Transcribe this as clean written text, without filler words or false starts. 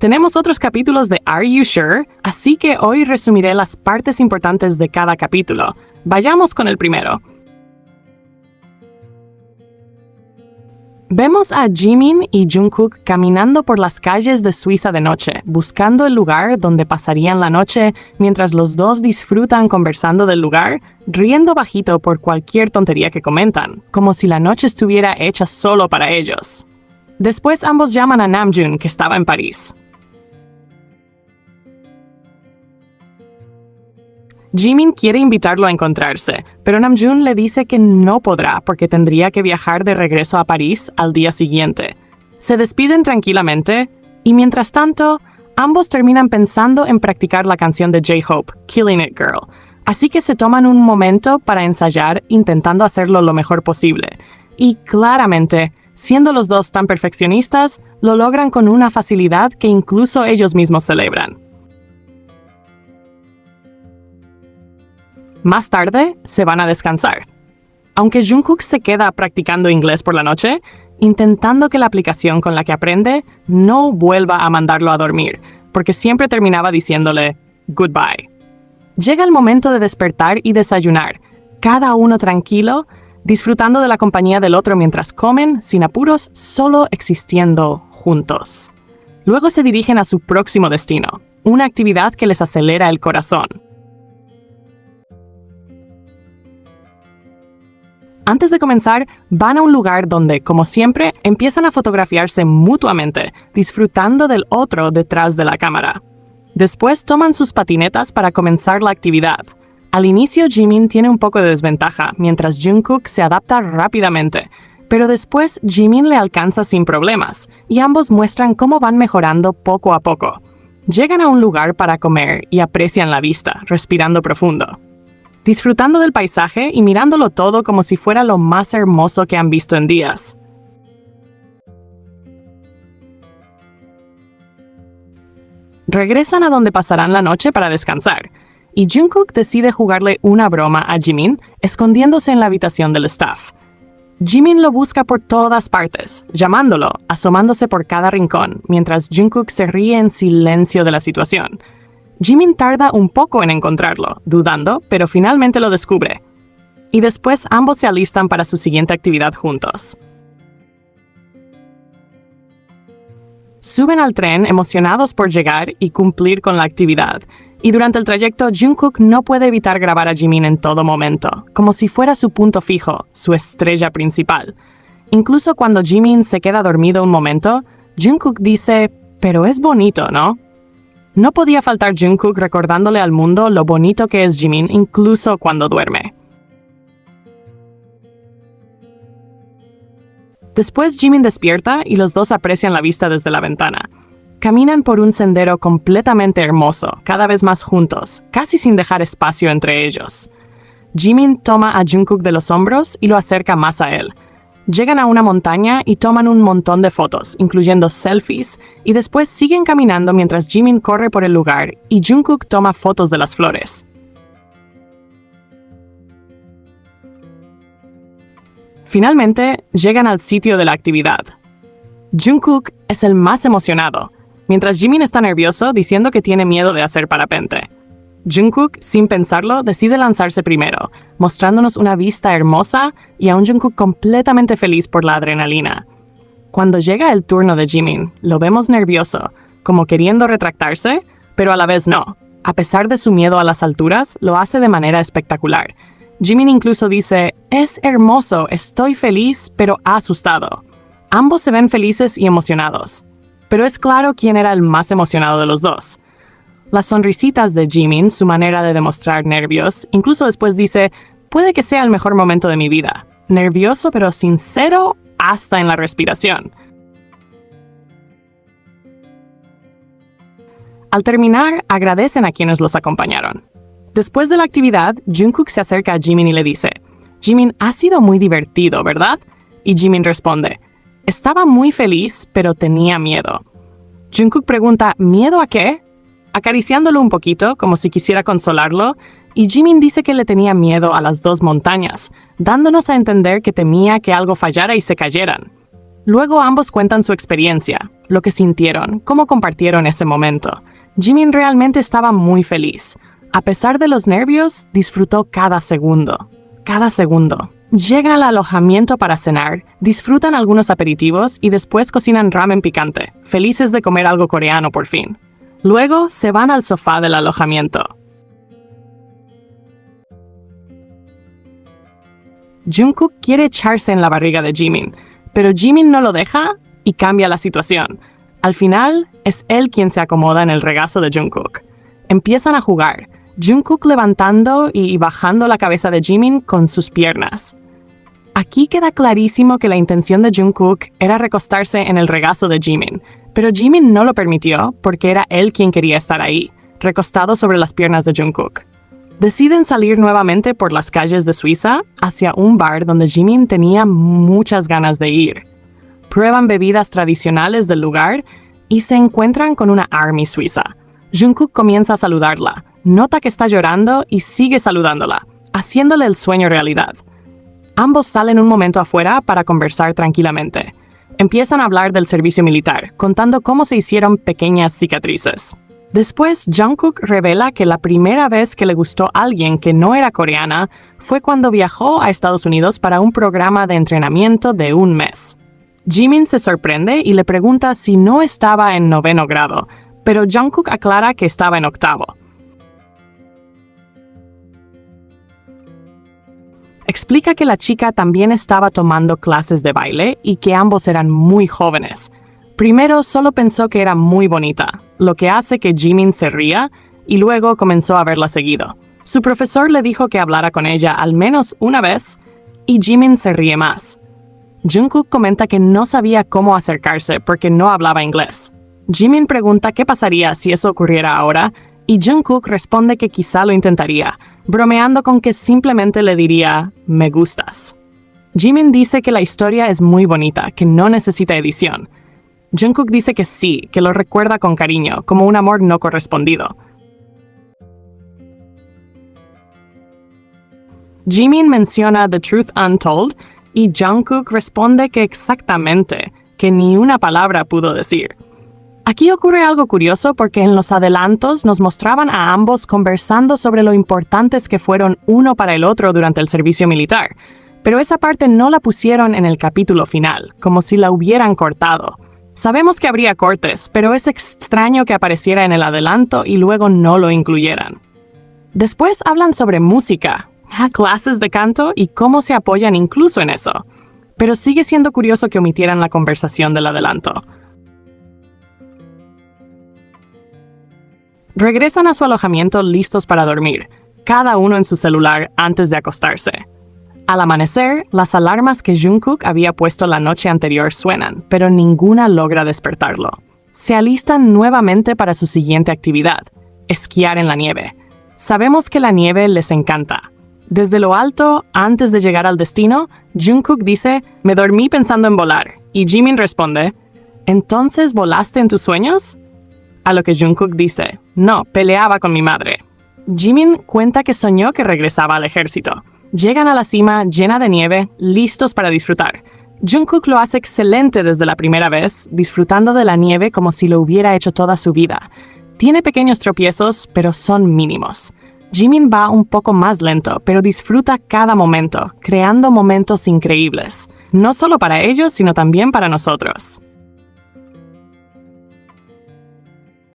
Tenemos otros capítulos de Are You Sure? Así que hoy resumiré las partes importantes de cada capítulo. Vayamos con el primero. Vemos a Jimin y Jungkook caminando por las calles de Suiza de noche, buscando el lugar donde pasarían la noche mientras los dos disfrutan conversando del lugar, riendo bajito por cualquier tontería que comentan, como si la noche estuviera hecha solo para ellos. Después ambos llaman a Namjoon, que estaba en París. Jimin quiere invitarlo a encontrarse, pero Namjoon le dice que no podrá porque tendría que viajar de regreso a París al día siguiente. Se despiden tranquilamente y mientras tanto, ambos terminan pensando en practicar la canción de J-Hope, Killing It Girl. Así que se toman un momento para ensayar intentando hacerlo lo mejor posible. Y claramente, siendo los dos tan perfeccionistas, lo logran con una facilidad que incluso ellos mismos celebran. Más tarde, se van a descansar. Aunque Jungkook se queda practicando inglés por la noche, intentando que la aplicación con la que aprende no vuelva a mandarlo a dormir, porque siempre terminaba diciéndole goodbye. Llega el momento de despertar y desayunar, cada uno tranquilo, disfrutando de la compañía del otro mientras comen, sin apuros, solo existiendo juntos. Luego se dirigen a su próximo destino, una actividad que les acelera el corazón. Antes de comenzar, van a un lugar donde, como siempre, empiezan a fotografiarse mutuamente, disfrutando del otro detrás de la cámara. Después toman sus patinetas para comenzar la actividad. Al inicio, Jimin tiene un poco de desventaja, mientras Jungkook se adapta rápidamente. Pero después, Jimin le alcanza sin problemas, y ambos muestran cómo van mejorando poco a poco. Llegan a un lugar para comer y aprecian la vista, respirando profundo. Disfrutando del paisaje y mirándolo todo como si fuera lo más hermoso que han visto en días. Regresan a donde pasarán la noche para descansar, y Jungkook decide jugarle una broma a Jimin, escondiéndose en la habitación del staff. Jimin lo busca por todas partes, llamándolo, asomándose por cada rincón, mientras Jungkook se ríe en silencio de la situación. Jimin tarda un poco en encontrarlo, dudando, pero finalmente lo descubre. Y después ambos se alistan para su siguiente actividad juntos. Suben al tren emocionados por llegar y cumplir con la actividad. Y durante el trayecto, Jungkook no puede evitar grabar a Jimin en todo momento, como si fuera su punto fijo, su estrella principal. Incluso cuando Jimin se queda dormido un momento, Jungkook dice, pero es bonito, ¿no? No podía faltar Jungkook recordándole al mundo lo bonito que es Jimin incluso cuando duerme. Después Jimin despierta y los dos aprecian la vista desde la ventana. Caminan por un sendero completamente hermoso, cada vez más juntos, casi sin dejar espacio entre ellos. Jimin toma a Jungkook de los hombros y lo acerca más a él. Llegan a una montaña y toman un montón de fotos, incluyendo selfies, y después siguen caminando mientras Jimin corre por el lugar y Jungkook toma fotos de las flores. Finalmente, llegan al sitio de la actividad. Jungkook es el más emocionado, mientras Jimin está nervioso diciendo que tiene miedo de hacer parapente. Jungkook, sin pensarlo, decide lanzarse primero, mostrándonos una vista hermosa y a un Jungkook completamente feliz por la adrenalina. Cuando llega el turno de Jimin, lo vemos nervioso, como queriendo retractarse, pero a la vez no. A pesar de su miedo a las alturas, lo hace de manera espectacular. Jimin incluso dice, es hermoso, estoy feliz, pero asustado. Ambos se ven felices y emocionados. Pero es claro quién era el más emocionado de los dos. Las sonrisitas de Jimin, su manera de demostrar nervios, incluso después dice, puede que sea el mejor momento de mi vida. Nervioso pero sincero hasta en la respiración. Al terminar, agradecen a quienes los acompañaron. Después de la actividad, Jungkook se acerca a Jimin y le dice, Jimin, ha sido muy divertido, ¿verdad? Y Jimin responde, estaba muy feliz, pero tenía miedo. Jungkook pregunta, ¿miedo a qué? Acariciándolo un poquito, como si quisiera consolarlo, y Jimin dice que le tenía miedo a las dos montañas, dándonos a entender que temía que algo fallara y se cayeran. Luego ambos cuentan su experiencia, lo que sintieron, cómo compartieron ese momento. Jimin realmente estaba muy feliz. A pesar de los nervios, disfrutó cada segundo. Cada segundo. Llegan al alojamiento para cenar, disfrutan algunos aperitivos y después cocinan ramen picante, felices de comer algo coreano por fin. Luego se van al sofá del alojamiento. Jungkook quiere echarse en la barriga de Jimin, pero Jimin no lo deja y cambia la situación. Al final, es él quien se acomoda en el regazo de Jungkook. Empiezan a jugar, Jungkook levantando y bajando la cabeza de Jimin con sus piernas. Aquí queda clarísimo que la intención de Jungkook era recostarse en el regazo de Jimin, pero Jimin no lo permitió porque era él quien quería estar ahí, recostado sobre las piernas de Jungkook. Deciden salir nuevamente por las calles de Suiza hacia un bar donde Jimin tenía muchas ganas de ir. Prueban bebidas tradicionales del lugar y se encuentran con una ARMY suiza. Jungkook comienza a saludarla, nota que está llorando y sigue saludándola, haciéndole el sueño realidad. Ambos salen un momento afuera para conversar tranquilamente. Empiezan a hablar del servicio militar, contando cómo se hicieron pequeñas cicatrices. Después, Jungkook revela que la primera vez que le gustó a alguien que no era coreana fue cuando viajó a Estados Unidos para un programa de entrenamiento de un mes. Jimin se sorprende y le pregunta si no estaba en 9º grado, pero Jungkook aclara que estaba en 8º. Explica que la chica también estaba tomando clases de baile y que ambos eran muy jóvenes. Primero solo pensó que era muy bonita, lo que hace que Jimin se ría y luego comenzó a verla seguido. Su profesor le dijo que hablara con ella al menos una vez y Jimin se ríe más. Jungkook comenta que no sabía cómo acercarse porque no hablaba inglés. Jimin pregunta qué pasaría si eso ocurriera ahora y Jungkook responde que quizá lo intentaría, bromeando con que simplemente le diría «me gustas». Jimin dice que la historia es muy bonita, que no necesita edición. Jungkook dice que sí, que lo recuerda con cariño, como un amor no correspondido. Jimin menciona The Truth Untold y Jungkook responde que exactamente, que ni una palabra pudo decir. Aquí ocurre algo curioso porque en los adelantos nos mostraban a ambos conversando sobre lo importantes que fueron uno para el otro durante el servicio militar, pero esa parte no la pusieron en el capítulo final, como si la hubieran cortado. Sabemos que habría cortes, pero es extraño que apareciera en el adelanto y luego no lo incluyeran. Después hablan sobre música, clases de canto y cómo se apoyan incluso en eso, pero sigue siendo curioso que omitieran la conversación del adelanto. Regresan a su alojamiento listos para dormir, cada uno en su celular antes de acostarse. Al amanecer, las alarmas que Jungkook había puesto la noche anterior suenan, pero ninguna logra despertarlo. Se alistan nuevamente para su siguiente actividad, esquiar en la nieve. Sabemos que la nieve les encanta. Desde lo alto, antes de llegar al destino, Jungkook dice, «Me dormí pensando en volar», y Jimin responde, «¿Entonces volaste en tus sueños?» A lo que Jungkook dice, «No, peleaba con mi madre». Jimin cuenta que soñó que regresaba al ejército. Llegan a la cima llena de nieve, listos para disfrutar. Jungkook lo hace excelente desde la primera vez, disfrutando de la nieve como si lo hubiera hecho toda su vida. Tiene pequeños tropiezos, pero son mínimos. Jimin va un poco más lento, pero disfruta cada momento, creando momentos increíbles. No solo para ellos, sino también para nosotros.